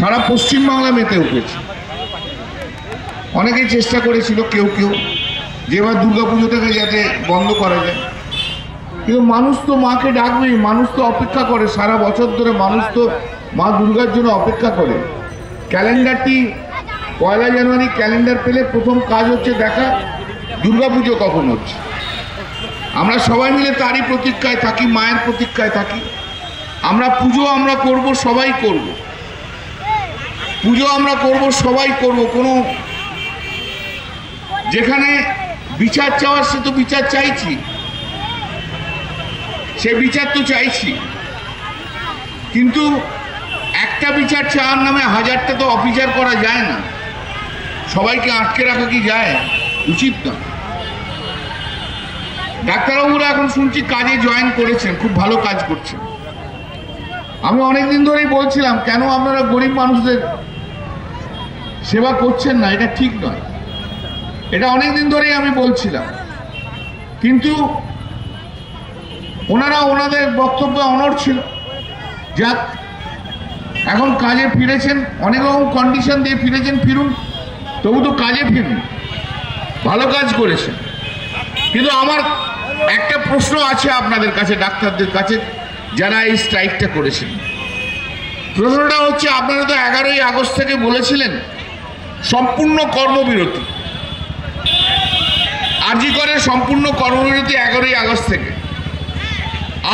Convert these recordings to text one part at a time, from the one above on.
সারা পশ্চিমবাংলা মেতে উঠেছে। অনেকেই চেষ্টা করেছিল কেউ যে এবার দুর্গাপুজোটাকে যাতে বন্ধ করা যায়, কিন্তু মানুষ তো মাকে ডাকবেই, মানুষ তো অপেক্ষা করে সারা বছর ধরে, মানুষ তো মা দুর্গার জন্য অপেক্ষা করে। ক্যালেন্ডারটি 1 জানুয়ারি ক্যালেন্ডার পেলে প্রথম কাজ হচ্ছে দেখা দুর্গাপুজো কখন হচ্ছে। আমরা সবাই মিলে তারই প্রতীক্ষায় থাকি, মায়ের প্রতীক্ষায় থাকি। আমরা পুজো আমরা করব, সবাই করব, পুজো আমরা করব, সবাই করব। কোনো যেখানে বিচার চাওয়ার সে তো বিচার চাইছি, সে বিচার তো চাইছি, কিন্তু একটা বিচার চাওয়ার নামে হাজারটা তো অবিচার করা যায় না। সবাইকে আটকে রাখা কি যায়? উচিত না। ডাক্তারবাবুরা এখন শুনছি কাজে জয়েন করেছেন, খুব ভালো কাজ করছেন। আমি অনেকদিন ধরেই বলছিলাম কেন আপনারা গরিব মানুষদের সেবা করছেন না, এটা ঠিক নয়। এটা অনেকদিন ধরেই আমি বলছিলাম, কিন্তু ওনারা ওনাদের বক্তব্যে অনড় ছিল। যাক, এখন কাজে ফিরেছেন, অনেক রকম কন্ডিশন দিয়ে ফিরেছেন, ফিরুন, তবু তো কাজে ফিরুন, ভালো কাজ করেছেন। কিন্তু আমার একটা প্রশ্ন আছে আপনাদের কাছে, ডাক্তারদের কাছে, যারা এই স্ট্রাইকটা করেছেন। প্রশ্নটা হচ্ছে, আপনারা তো 11ই আগস্ট থেকে বলেছিলেন সম্পূর্ণ কর্মবিরতি, আরজি করে সম্পূর্ণ কর্মবিরতি 11ই আগস্ট থেকে,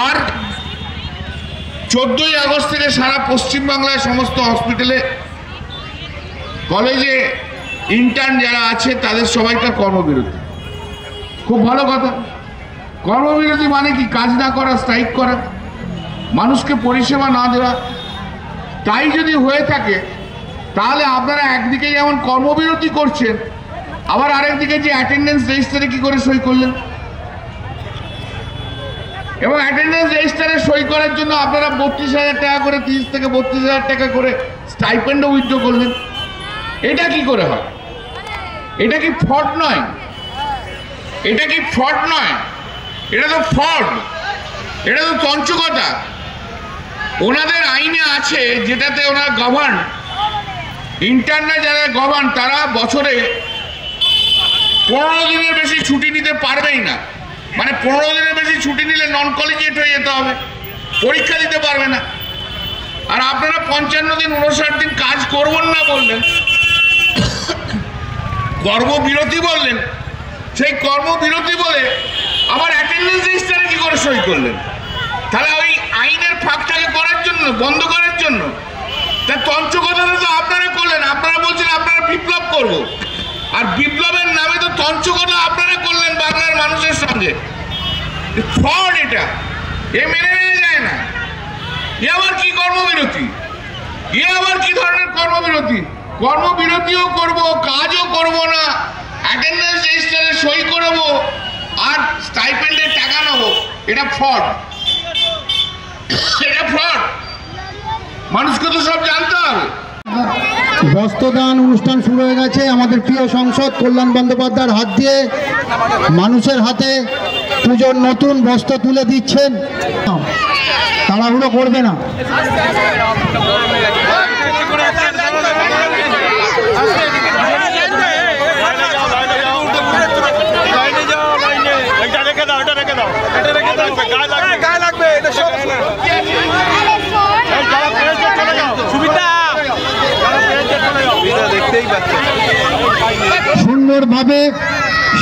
আর 14ই আগস্ট থেকে সারা পশ্চিমবাংলায় সমস্ত হসপিটালে, কলেজে ইন্টার্ন যারা আছে তাদের সবাইকার কর্মবিরতি। খুব ভালো কথা। কর্মবিরতি মানে কি? কাজ না করা, স্ট্রাইক করা, মানুষকে পরিষেবা না দেওয়া। তাই যদি হয়ে থাকে তাহলে আপনারা একদিকে যেমন কর্মবিরতি করছেন, আবার আরেকদিকে যে অ্যাটেন্ডেন্স রেজিস্টারে কি করে সই করলেন, এবং অ্যাটেন্ডেন্স রেজিস্টারে সই করার জন্য আপনারা 32,000 টাকা করে, 30 থেকে 32,000 টাকা করে স্টাইপেন্ডও উইথড্র করলেন। এটা কি করে হয়? এটা কি ফ্রড নয়? এটা কি ফ্রড নয়? এটা তো ফ্রড, এটা তো তঞ্চকতা। ওনাদের আইনে আছে, যেটাতে ওনারা গভর্ন, ইন্টারনে যারা গভর্ন, তারা বছরে 15 দিনের বেশি ছুটি নিতে পারবেই না। মানে 15 দিনের বেশি ছুটি নিলে নন কলেজিয়েট হয়ে যেতে হবে, পরীক্ষা দিতে পারবে না। আর আপনারা 55 দিন 59 দিন কাজ করবেন না বললেন, কর্মবিরতি বললেন। সেই কর্মবিরতি বলে আবার অ্যাটেন্ডেন্স রেজিস্টারে কি করে সই করলেন? তাহলে ওই আইনের ফাঁকটাকে করার জন্য, বন্ধ করার জন্য। তার তঞ্চকতাটা তো আপনারা করলেন। আপনারা বলছেন আপনারা বিপ্লব করব, আর বিপ্লবের নামে তো তঞ্চকতা আপনারা করলেন বাংলার মানুষের সঙ্গে। ফ্রড এটা, এ মেনে নেওয়া যায় না। এ আবার কি কর্মবিরতি? এ আবার কি ধরনের কর্মবিরতি? কর্মবিরতিও করব, কাজও করব না, অ্যাটেন্ডেন্স রেজিস্টারে সই করব, আর স্টাইপেন্ডের টাকা নেব। এটা ফ্রড, এটা ফ্রড। মানুষকে তো সব জানতে হবে। বস্ত্রদান অনুষ্ঠান শুরু হয়ে গেছে। আমাদের প্রিয় সাংসদ কল্যাণ বন্দ্যোপাধ্যায়ের হাত দিয়ে মানুষের হাতে পুজোর নতুন বস্ত্র তুলে দিচ্ছেন। তাড়াহুড়ো করবে না। সুন্দরভাবে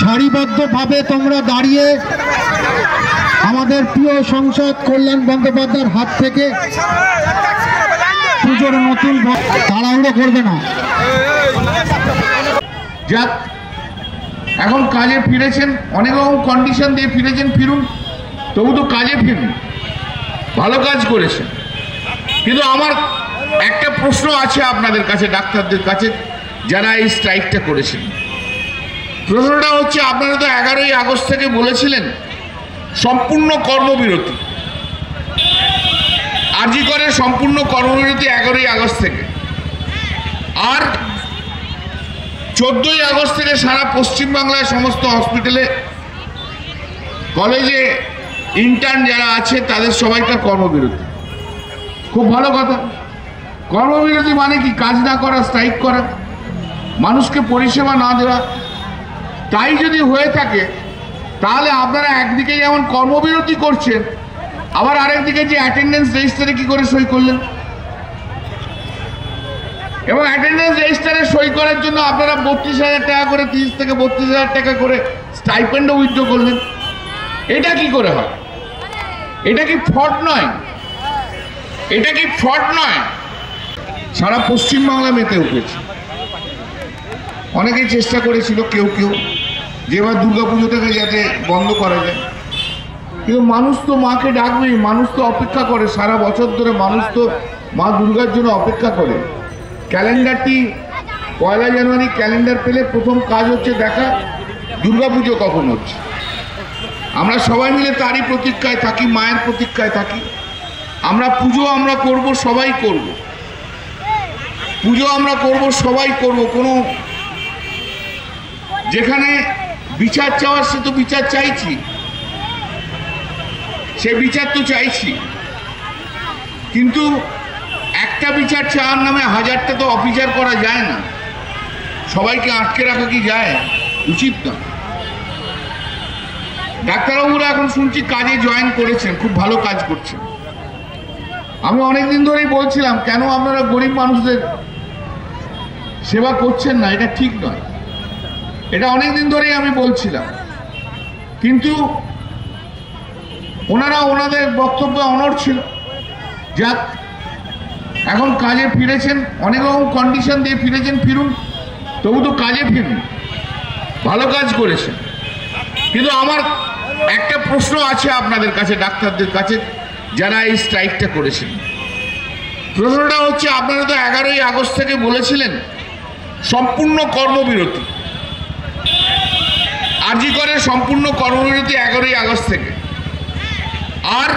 সারিবদ্ধভাবে তোমরা দাঁড়িয়ে আমাদের প্রিয় সংসদ কল্যাণ বন্দ্যোপাধ্যায়ের হাত থেকে পুজোর নতুন, তাড়াহুড়ো করবে না। যাক, এখন কাজে ফিরেছেন, অনেক রকম কন্ডিশন দিয়ে ফিরেছেন, ফিরুন, তবু তো কাজে ফিরুন, ভালো কাজ করেছেন। কিন্তু আমার একটা প্রশ্ন আছে আপনাদের কাছে, ডাক্তারদের কাছে, যারা এই স্ট্রাইকটা করেছেন। প্রশ্নটা হচ্ছে, আপনারা তো 11ই আগস্ট থেকে বলেছিলেন সম্পূর্ণ কর্মবিরতি, আরজি করে সম্পূর্ণ কর্মবিরতি 11ই আগস্ট থেকে, আর 14ই আগস্ট থেকে সারা পশ্চিমবাংলায় সমস্ত হসপিটালে, কলেজে ইন্টার্ন যারা আছে তাদের সবাইকার কর্মবিরতি। খুব ভালো কথা। কর্মবিরতি মানে কি? কাজ না করা, স্ট্রাইক করা, মানুষকে পরিষেবা না দেওয়া। তাই যদি হয়ে থাকে তাহলে আপনারা একদিকে যেমন কর্মবিরতি করছেন, আবার আরেকদিকে যে অ্যাটেন্ডেন্স রেজিস্টারে কি করে সই করলেন, এবং অ্যাটেন্ডেন্স রেজিস্টারে সই করার জন্য আপনারা 32,000 টাকা করে, 30 থেকে 32,000 টাকা করে স্টাইপেন্ডও উইথড্র করলেন। এটা কি করে হয়? এটা কি ফ্রড নয়? এটা কি ফ্রড নয়? সারা পশ্চিমবাংলা মেতে উঠেছে। অনেকেই চেষ্টা করেছিল, কেউ যে এবার দুর্গাপুজোটাকে যাতে বন্ধ করা যায়, কিন্তু মানুষ তো মাকে ডাকবেই, মানুষ তো অপেক্ষা করে সারা বছর ধরে, মানুষ তো মা দুর্গার জন্য অপেক্ষা করে। ক্যালেন্ডারটি 1 জানুয়ারি ক্যালেন্ডার পেলে প্রথম কাজ হচ্ছে দেখা দুর্গাপুজো কখন হচ্ছে। আমরা সবাই মিলে তারই প্রতীক্ষায় থাকি, মায়ের প্রতীক্ষায় থাকি। আমরা পুজো আমরা করব, সবাই করব, পুজো আমরা করব, সবাই করব। কোনো যেখানে বিচার চাওয়ার সে তো বিচার চাইছি, সে বিচার তো চাইছি, কিন্তু একটা বিচার চাওয়ার নামে 1000টা তো অবিচার করা যায় না। সবাইকে আটকে রাখা কি যায়? উচিত না। ডাক্তারবাবুরা এখন শুনছি কাজে জয়েন করেছেন, খুব ভালো কাজ করছেন। আমি অনেকদিন ধরেই বলছিলাম, কেন আপনারা গরিব মানুষদের সেবা করছেন না, এটা ঠিক নয়। এটা অনেকদিন ধরেই আমি বলছিলাম, কিন্তু ওনারা ওনাদের বক্তব্যে অনড় ছিল। যাক, এখন কাজে ফিরেছেন, অনেক রকম কন্ডিশন দিয়ে ফিরেছেন, ফিরুন, তবু তো কাজে ফিরুন, ভালো কাজ করেছেন। কিন্তু আমার একটা প্রশ্ন আছে আপনাদের কাছে, ডাক্তারদের কাছে, যারা এই স্ট্রাইকটা করেছেন। প্রশ্নটা হচ্ছে, আপনারা তো 11ই আগস্ট থেকে বলেছিলেন সম্পূর্ণ কর্মবিরতি, আরজি করে সম্পূর্ণ কর্মবিরতি 11ই আগস্ট থেকে, আর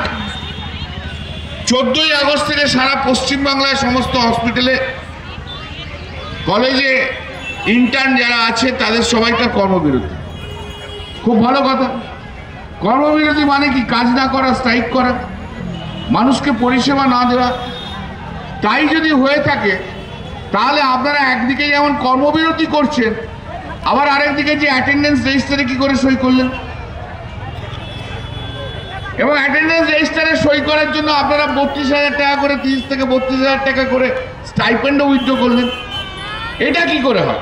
14ই আগস্ট থেকে সারা পশ্চিমবাংলায় সমস্ত হসপিটালে, কলেজে ইন্টার্ন যারা আছে তাদের সবাইকার কর্মবিরতি। খুব ভালো কথা। কর্মবিরতি মানে কি? কাজ না করা, স্ট্রাইক করা, মানুষকে পরিষেবা না দেওয়া। তাই যদি হয়ে থাকে তাহলে আপনারা একদিকে যেমন কর্মবিরতি করছেন, আবার আরেকদিকে যে অ্যাটেন্ডেন্স রেজিস্টারে কি করে সই করলেন, এবং অ্যাটেন্ডেন্স রেজিস্টারে সই করার জন্য আপনারা 32,000 টাকা করে, 30 থেকে 32,000 টাকা করে স্টাইপেন্ডও উইথড্র করলেন। এটা কি করে হয়?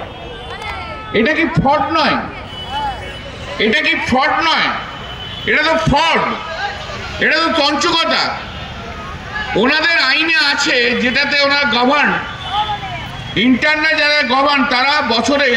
এটা কি ফ্রড নয়? এটা কি ফ্রড নয়? এটা তো ফ্রড, এটা তো তঞ্চকতা। ওনাদের আইনে আছে, যেটাতে ওনারা গভর্ন, ইন্টারনাল যারা গভর্ন, তারা বছরে